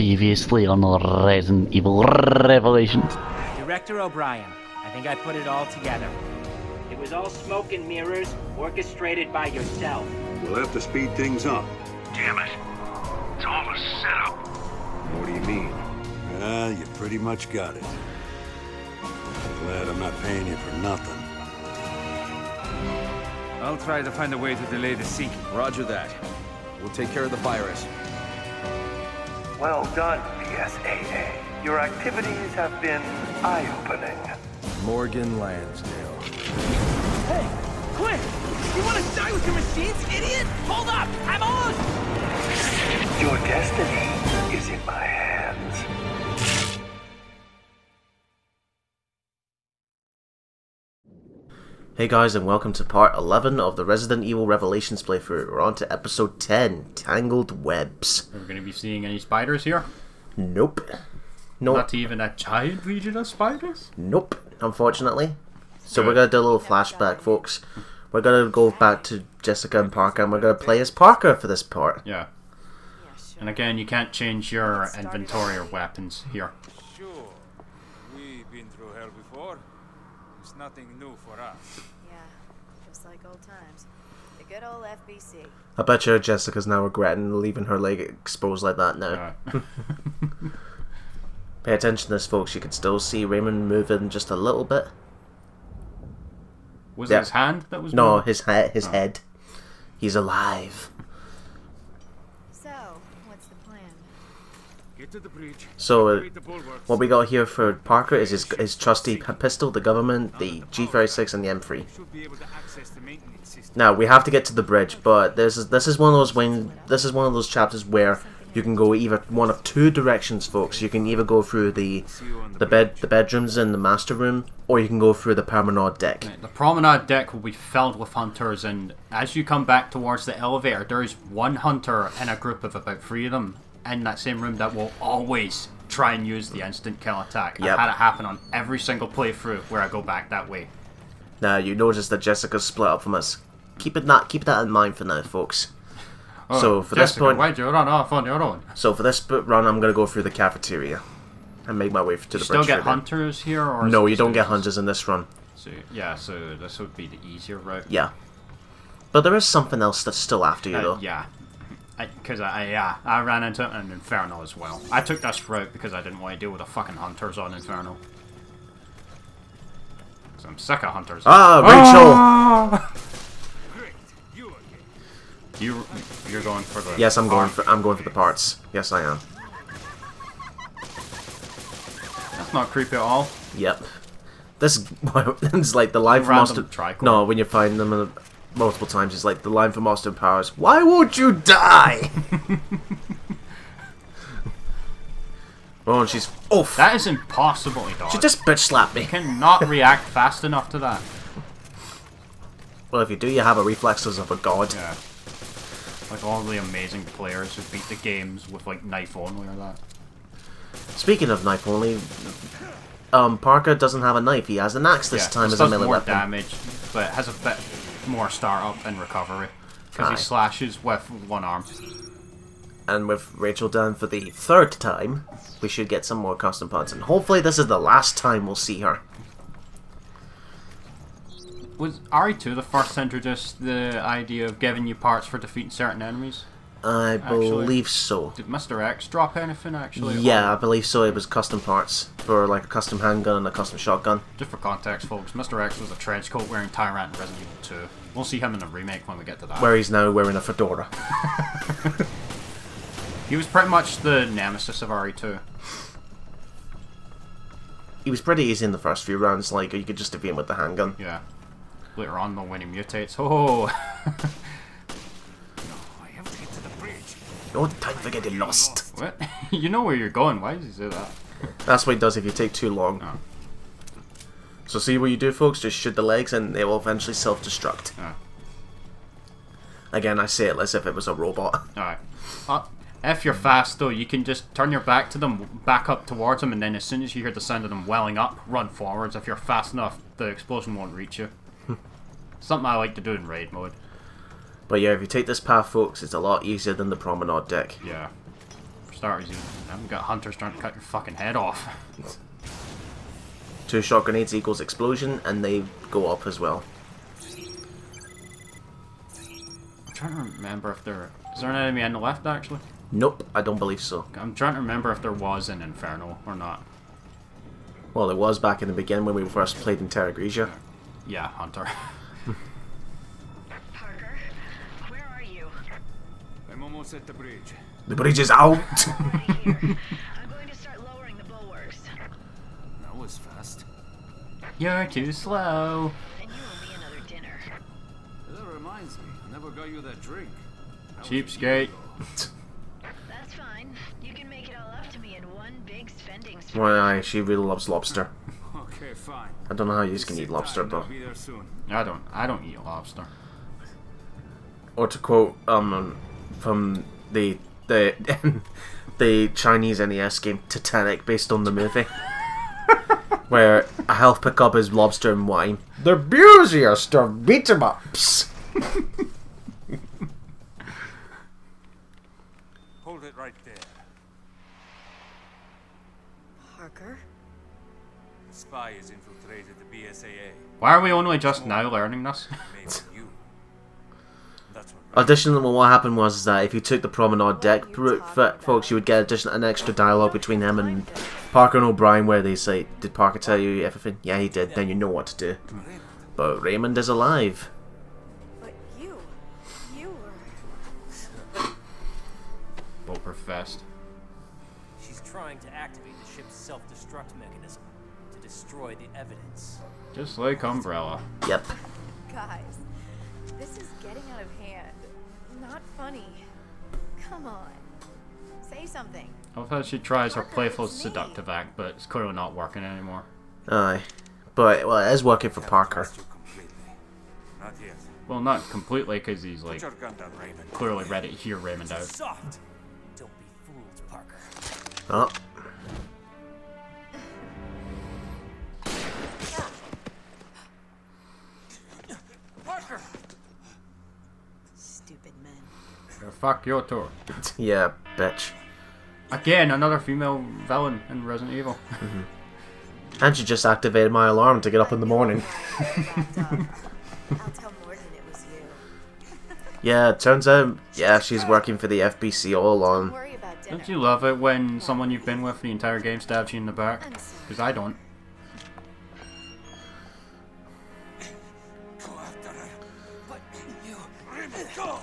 Previously on Resident Evil Revelations. Director O'Brien, I think I put it all together. It was all smoke and mirrors, orchestrated by yourself. We'll have to speed things up. Damn it. It's all a setup. What do you mean? Well, you pretty much got it. Glad I'm not paying you for nothing. I'll try to find a way to delay the sinking. Roger that. We'll take care of the virus. Well done, PSAA. Your activities have been eye-opening. Morgan Lansdale. Hey, quick! You want to die with your machines, idiot? Hold up! I'm on! Your destiny is in my hands. Hey guys, and welcome to part 11 of the Resident Evil Revelations playthrough. We're on to episode 10, Tangled Webs. Are we going to be seeing any spiders here? Nope. Nope. Not even a giant legion of spiders? Nope, unfortunately. So we're going to do a little flashback, folks. We're going to go back to Jessica and Parker, and we're going to play as Parker for this part. Yeah. And again, you can't change your inventory or weapons here. Sure. We've been through hell before. It's nothing new for us. Yeah, just like old times. The good old FBC. I bet you Jessica's now regretting leaving her leg exposed like that now. Pay attention to this, folks. You can still see Raymond moving just a little bit. Was it his hand that was No, moving? his head. He's alive. So, what's the plan? Get to the bridge. So, what we got here for Parker is his trusty pistol, the government, the G36, and the M3. Should be able to access the maintenance system. Now we have to get to the bridge, but this is one of those chapters where you can go either one of two directions, folks. You can either go through the bedrooms in the master room, or you can go through the promenade deck. The promenade deck will be filled with hunters, and as you come back towards the elevator, there is one hunter in a group of about 3 of them in that same room that will always try and use the instant kill attack. Yep. I've had it happen on every single playthrough where I go back that way. Now you notice that Jessica's split up from us. Keep that in mind for now, folks. Oh, So for Jessica, this point, why'd you run off on your own? so for this run, I'm gonna go through the cafeteria and make my way to the You still bridge. get through there. hunters here, or No, is you it don't get just- hunters in this run. So yeah, so this would be the easier route. Yeah, but there is something else that's still after you, though. Yeah, because I ran into an Inferno as well. I took this route because I didn't want to deal with the fucking hunters on Inferno. Because I'm sick of hunters. Ah, Rachel! You're going for the... Yes, I'm going for the parts. Yes, I am. That's not creepy at all. Yep. This is like the line from Random Austin. tricorn. No, when you find them multiple times, it's like the line from Austin Powers. Why won't you die? Oh, and she's oof. That is impossible to dodge. She just bitch slapped me. You cannot react fast enough to that. Well, if you do, you have a reflexes of a god. Yeah. Like all the amazing players who beat the games with like knife only or that. Speaking of knife only, Parker doesn't have a knife. He has an axe this time as a melee more weapon. damage, but it has a bit more startup and recovery because Aye. he slashes with one arm. And with Rachel down for the 3rd time, we should get some more custom parts. And hopefully this is the last time we'll see her. Was RE2 the first to introduce the idea of giving you parts for defeating certain enemies? I believe so. Did Mr. X drop anything actually? Yeah, I believe so. It was custom parts for like a custom handgun and a custom shotgun. Just for context, folks, Mr. X was a trench coat wearing Tyrant in Resident Evil 2. We'll see him in the remake when we get to that. Where he's now wearing a fedora. He was pretty much the nemesis of RE2. He was pretty easy in the first few rounds. Like you could just defeat him with the handgun. Yeah. Later on, though, when he mutates, oh. I have to get to the bridge. No time for getting lost. What? You know where you're going. Why does he say that? That's what he does if you take too long. Oh. So see what you do, folks. Just shoot the legs, and they will eventually self-destruct. Oh. Again, I say it as if it was a robot. Alright. If you're fast, though, you can just turn your back to them, back up towards them, and then as soon as you hear the sound of them welling up, run forwards. If you're fast enough, the explosion won't reach you. Something I like to do in raid mode. But yeah, if you take this path, folks, it's a lot easier than the promenade deck. Yeah. For starters, you haven't got hunters trying to cut your fucking head off. 2 shot grenades equals explosion, and they go up as well. I'm trying to remember if there... Is there an enemy on the left, actually? Nope, I don't believe so. I'm trying to remember if there was an Inferno or not. Well, there was back in the beginning when we first played in Terra Grigia. Yeah, Hunter. Parker, where are you? I'm almost at the bridge. The bridge is out! Right here. I'm going to start lowering the bulwarks. That was fast. You're too slow. And you owe me another dinner. That reminds me, I never got you that drink. Cheapskate. That's fine. You can make it all up to me in one big spending spree. Well, aye, she really loves lobster. Okay, fine. I don't know how you can eat lobster though. I'll be there soon. I don't eat lobster. Or to quote from the the Chinese NES game Titanic, based on the movie, where a health pickup is lobster and wine. The busiest of beat 'em ups. Hold it right there. Parker? The spy has infiltrated the BSAA. Why are we only just now learning this? Maybe you. That's what. Additionally, what happened was that if you took the promenade deck route, folks, you would get an extra dialogue between him and Parker and O'Brien, where they say, "Did Parker tell you everything?" "Yeah, he did." "Then you know what to do." But Raymond is alive. But you were... Bulletproof She's trying to activate the ship's self-destruct mechanism to destroy the evidence. Just like Umbrella. Yep. Guys, this is getting out of hand. Not funny. Come on. Say something. I love how she tries her playful seductive act, but it's clearly not working anymore. Aye. But, well, it is working for Parker. Not yet. Well, not completely, because he's like Put your gun down, Raymond. clearly ready to hear Raymond out. Soft! Don't be fooled, Parker. Oh. Parker! Stupid men. Fuck your tour. Yeah, bitch. Again, another female villain in Resident Evil. And she just activated my alarm to get up in the morning. I'll tell Morgan it was you. Yeah, it turns out, yeah, she's working for the FBC all along. Worry about dinner. Don't you love it when someone you've been with the entire game stabs you in the back? Because I don't. Go after her. But you, Raymond, go!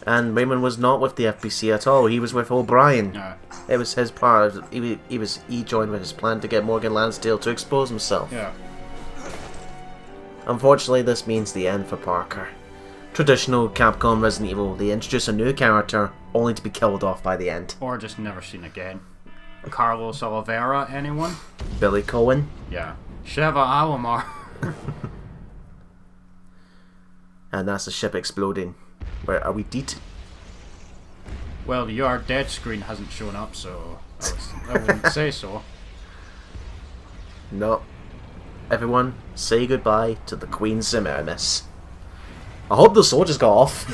And Raymond was not with the FBC at all. He was with O'Brien. No. It was his part. He joined with his plan to get Morgan Lansdale to expose himself. Yeah. Unfortunately, this means the end for Parker. Traditional Capcom Resident Evil, they introduce a new character only to be killed off by the end. Or just never seen again. Carlos Oliveira, anyone? Billy Cohen. Yeah. Sheva Alomar. And that's the ship exploding. Where are we dead? Well, the "You Are Dead" screen hasn't shown up, so I wouldn't say so. No. Everyone, say goodbye to the Queen Semiramis. I hope the soldiers got off.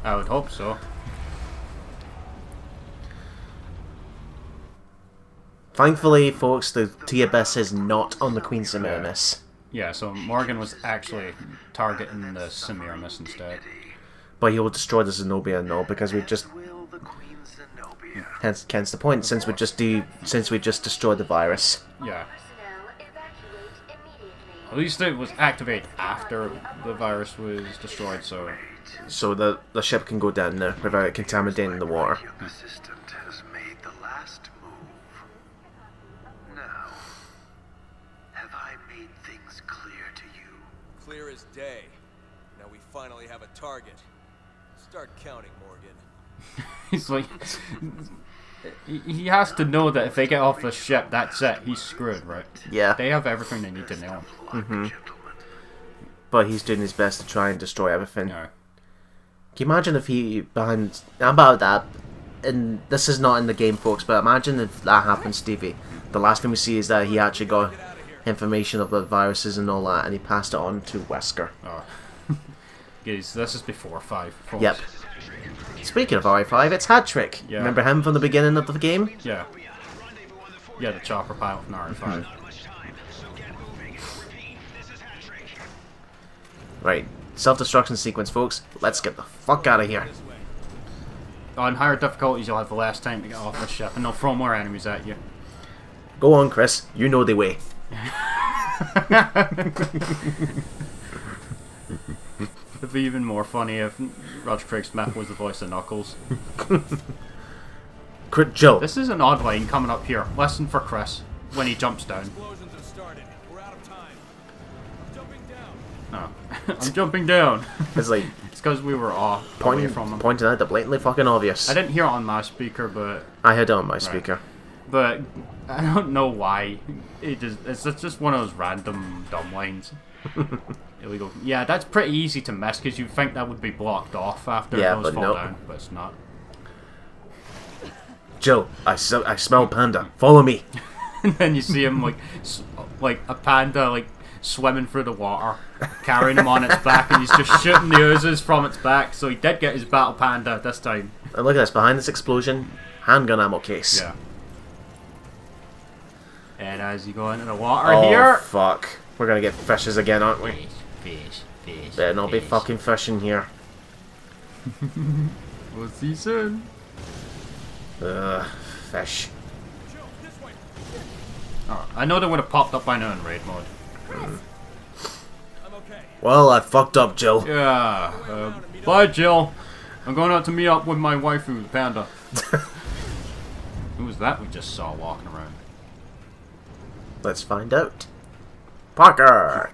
I would hope so. Thankfully, folks, the T-Abyss is not on the Queen Semiramis. Yeah, so Morgan was actually targeting the Semiramis instead. But he will destroy the Zenobia and all, because we've just... Hence the point, since we just destroyed the virus. Yeah. At least it was activated after the virus was destroyed, so... So the ship can go down there without contaminating the water. Assistant has made the last move. Now, have I made things clear to you? Clear as day. Now we finally have a target. Start counting, Morgan. He's like... He has to know that if they get off the ship, that's it. He's screwed, right? Yeah. They have everything they need to know. But he's doing his best to try and destroy everything. No. Can you imagine if he behind about that? And this is not in the game, folks. But imagine if that happened, Stevie. The last thing we see is that he actually got information of the viruses and all that, and he passed it on to Wesker. Oh. Guys, this is before 5. Folks. Yep. Speaking of I-5, it's Hat-Trick. Yeah. Remember him from the beginning of the game? Yeah. Yeah, the chopper pilot from R5. Right. Self-destruction sequence, folks. Let's get the fuck out of here. On higher difficulties, you'll have less time to get off the ship, and they'll throw more enemies at you. Go on, Chris. You know the way. It'd be even more funny if Roger Craig Smith was the voice of Knuckles. Jill. This is an odd line coming up here. Listen for Chris when he jumps down. Explosions have started. We're out of time. I'm jumping down. No. I'm jumping down. It's like... It's because we were away from him. Pointing out the blatantly fucking obvious. I didn't hear it on my speaker, but... I had it on my speaker. But I don't know why. It's just one of those random dumb lines. Illegal. Yeah, that's pretty easy to miss because you'd think that would be blocked off after those fall down, but it's not. Jill, I smell panda. Follow me. And then you see him like a panda like swimming through the water, carrying him on its back, and he's just shooting the oozes from its back. So he did get his battle panda this time. And look at this, behind this explosion, handgun ammo case. Yeah. And as you go into the water here... Oh, fuck. We're gonna get fishes again, aren't we? Fish. Better not be fucking fishing here. We'll see you soon. Fish. Oh, I know they would have popped up by now in raid mode. Well, I fucked up, Jill. Yeah. Bye, Jill. I'm going out to meet up with my waifu, the panda. Who was that we just saw walking around? Let's find out. Parker!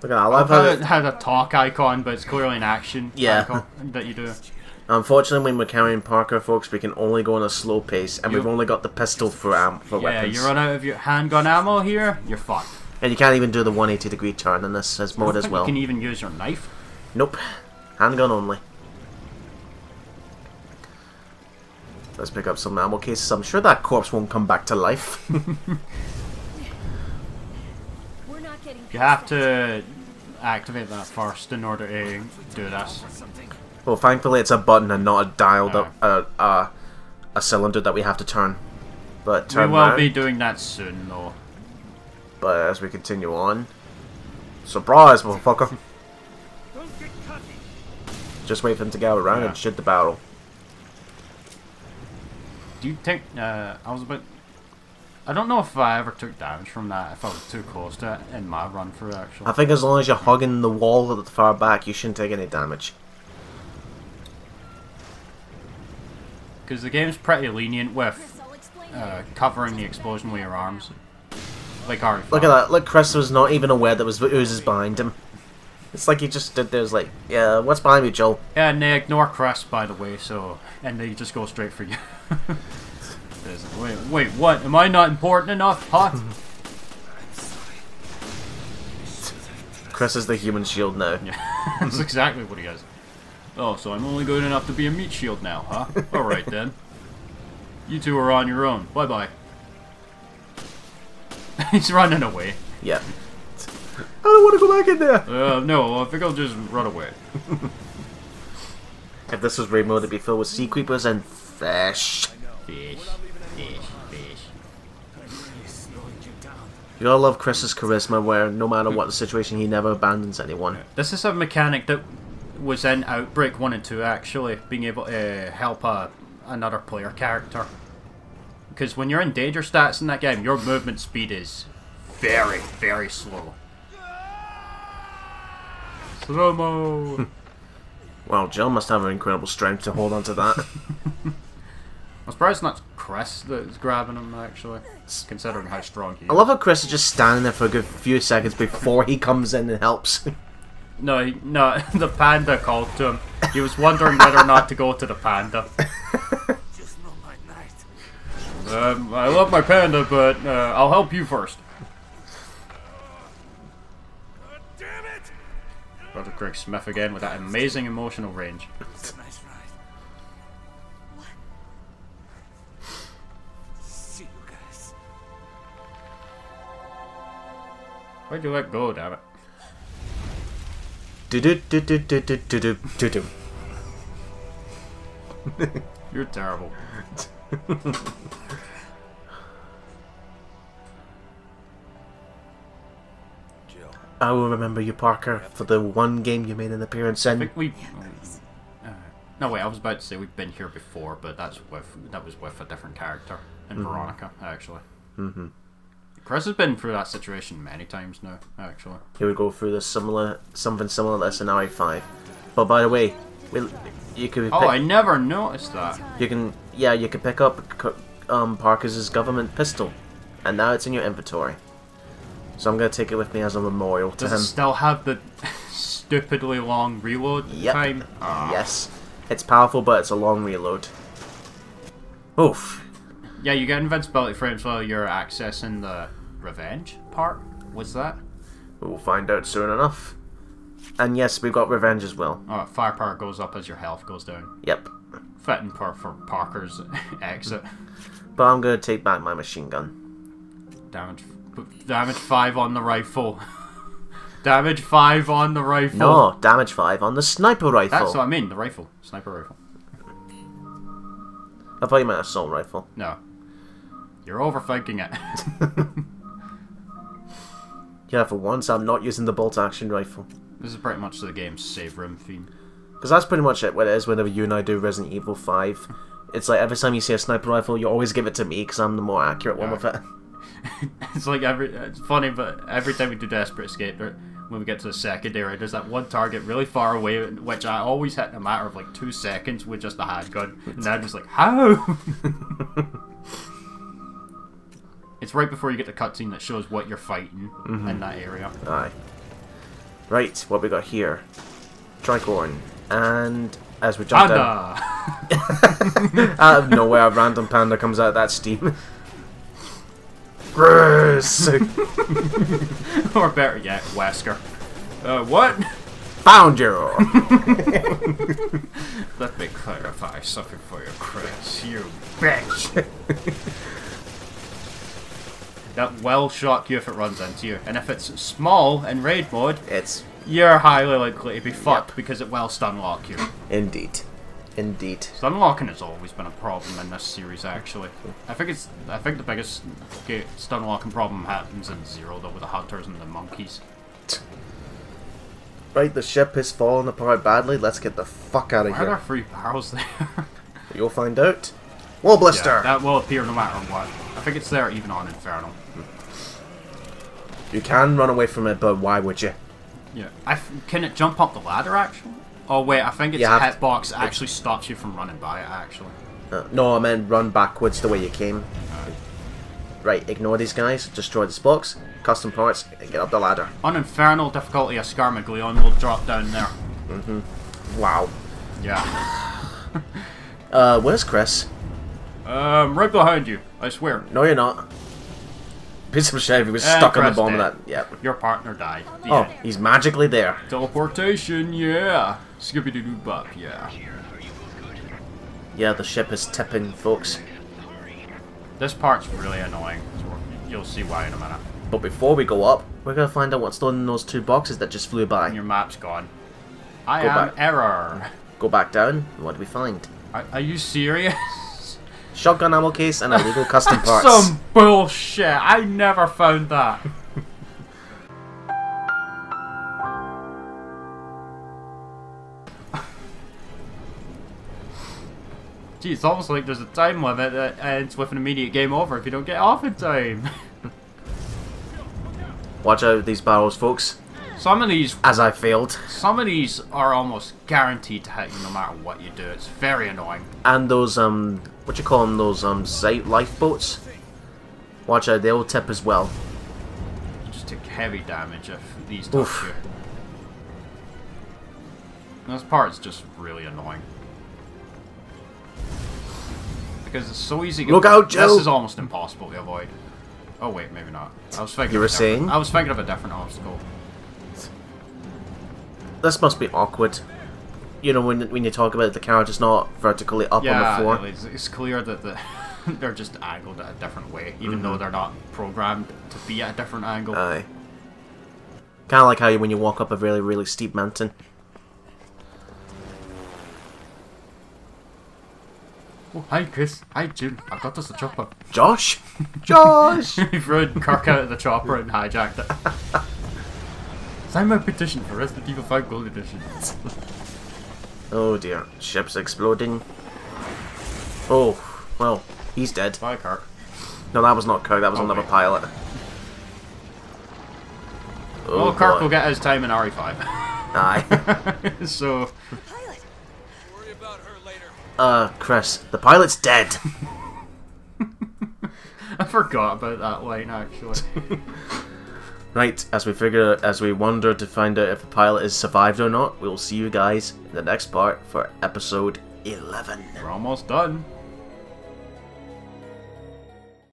Look at that, I love how it had a talk icon, but it's clearly an action icon that you do. Unfortunately, when we're carrying Parker, folks, we can only go on a slow pace, and we've only got the pistol for weapons. Yeah, you run out of your handgun ammo here, you're fucked. And you can't even do the 180-degree turn in this mode as well. You can even use your knife? Nope. Handgun only. Let's pick up some ammo cases. I'm sure that corpse won't come back to life. You have to activate that first in order to do this. Well, thankfully it's a button and not a dialed up a cylinder that we have to turn. But we will be doing that soon, though. But as we continue on, surprise, motherfucker! Just wait for him to go around and shoot the barrel. Do you think I don't know if I ever took damage from that, if I was too close to it in my run through, actually. I think as long as you're hugging the wall at the far back, you shouldn't take any damage. Because the game's pretty lenient with covering the explosion with your arms. Like R5. Look at that, look, Chris was not even aware there was oozes behind him. It's like he just stood there, like, yeah, what's behind me, Joel? Yeah, and they ignore Chris, by the way, so... And they just go straight for you. Wait, what? Am I not important enough, huh? Chris is the human shield now. Yeah, that's exactly what he is. Oh, so I'm only good enough to be a meat shield now, huh? Alright then. You two are on your own. Bye-bye. He's running away. Yeah. I don't want to go back in there! No, I think I'll just run away. If this was raid mode, it'd be filled with sea creepers and fish. Fish. You gotta love Chris's charisma, where no matter what the situation, he never abandons anyone. This is a mechanic that was in Outbreak 1 and 2, actually, being able to help another player character. Because when you're in danger stats in that game, your movement speed is very, very slow. Slow-mo! Well, Jill must have an incredible strength to hold on to that. I'm surprised it's not Chris that's grabbing him, actually, considering how strong he is. I love how Chris is just standing there for a good few seconds before he comes in and helps. No, the panda called to him. He was wondering whether or not to go to the panda. I love my panda, but I'll help you first. Damn it! Brother Craig Smith again with that amazing emotional range. See you guys. Why'd you let go, damn it? Do do do do do do do do do do. You're terrible. I will remember you, Parker, for the one game you made an appearance I in. think we. No, wait. I was about to say we've been here before, but that was with a different character in Veronica, actually. Mm-hmm. Chris has been through that situation many times now, actually. He would go through this something similar to this in RE5. But by the way, you could. Oh, I never noticed that. You can pick up Parker's government pistol, and now it's in your inventory. So I'm gonna take it with me as a memorial to him. Does it still have the stupidly long reload time? Yes, it's powerful, but it's a long reload. Oof. Yeah, you get invincibility frames while you're accessing the revenge part. What's that? We'll find out soon enough. And yes, we've got revenge as well. Oh, firepower goes up as your health goes down. Yep. Fitting for Parker's exit. But I'm gonna take back my machine gun. Damage 5 on the rifle. Damage 5 on the rifle. No, damage 5 on the sniper rifle. That's what I mean, the rifle. Sniper rifle. I thought you meant assault rifle. No. You're overthinking it. Yeah, for once I'm not using the bolt action rifle. This is pretty much the game's save room theme. Because that's pretty much it, what it is whenever you and I do Resident Evil 5. It's like every time you see a sniper rifle, you always give it to me because I'm the more accurate one with it. It's like it's funny, but every time we do Desperate Escape, when we get to the secondary, there's that one target really far away, which I always hit in a matter of like 2 seconds with just a handgun, and I'm just like, how? It's right before you get the cutscene that shows what you're fighting in that area. Aye. Right, what we got here? Tricorn, and as we jump down, out of nowhere, a random panda comes out of that steam. Gross! Or better yet, Wesker. What? Found you! Let me clarify something for you, Chris. You bitch! That will shock you if it runs into you. And if it's small in raid mode, you're highly likely to be fucked because it will stun lock you. Indeed. Indeed. Stun locking has always been a problem in this series, actually. I think the biggest stun locking problem happens in Zero, though, with the hunters and the monkeys. Right, the ship is falling apart badly. Let's get the fuck out of Why here. are there 3 barrels there? You'll find out. Wall blister! Yeah, that will appear no matter what. I think it's there even on Infernal. You can run away from it, but why would you? Yeah. Can it jump up the ladder, actually? Oh, wait, I think its hitbox actually stops you from running by it, actually. No, I meant run backwards the way you came. Right, ignore these guys, destroy this box, custom parts, and get up the ladder. On Infernal difficulty, a Scarmaglion will drop down there. Wow. Yeah. Where's Chris? Right behind you, I swear. No, you're not. Piece of shit, he was stuck on the bottom of that. Yep. Your partner died. Oh, he's magically there. Teleportation, yeah. Skibbity-doo-bop, yeah. Yeah, the ship is tipping, folks. This part's really annoying. You'll see why in a minute. But before we go up, we're gonna find out what's in those 2 boxes that just flew by. And your map's gone. I am error. Go back down. What do we find? Are you serious? Shotgun ammo case and illegal custom parts. Some bullshit. I never found that. Gee, it's almost like there's a time limit that ends with an immediate game over if you don't get off in time. Watch out with these barrels, folks. Some of these... As I failed. Some of these are almost guaranteed to hit you no matter what you do. It's very annoying. And those, what you call them, those, lifeboats? Watch out, they'll tip as well. You just take heavy damage if these touch you. This part's just really annoying. Because it's so easy to... Look out, Joe! This is almost impossible to avoid. Oh wait, maybe not. I was thinking. You were saying? I was thinking of a different obstacle. This must be awkward. You know, when you talk about the character's not vertically up on the floor. Yeah, it's clear that they're just angled at a different way, even though they're not programmed to be at a different angle. Aye. Kind of like how when you walk up a really, really steep mountain. Oh, hi Chris. Hi June. I got us a chopper. Josh? Josh! He threw Kirk out of the chopper and hijacked it. Sign my petition for Resident Evil 5 Gold Edition. Oh dear. Ship's exploding. Oh, well, he's dead. Bye, Kirk. No, that was not Kirk, that was another pilot. Oh, well, Kirk will get his time in RE5. Aye. So... Worry about her later. Chris, the pilot's dead. I forgot about that line, actually. Right, as we wonder to find out if the pilot has survived or not, we'll see you guys in the next part for episode 11. We're almost done.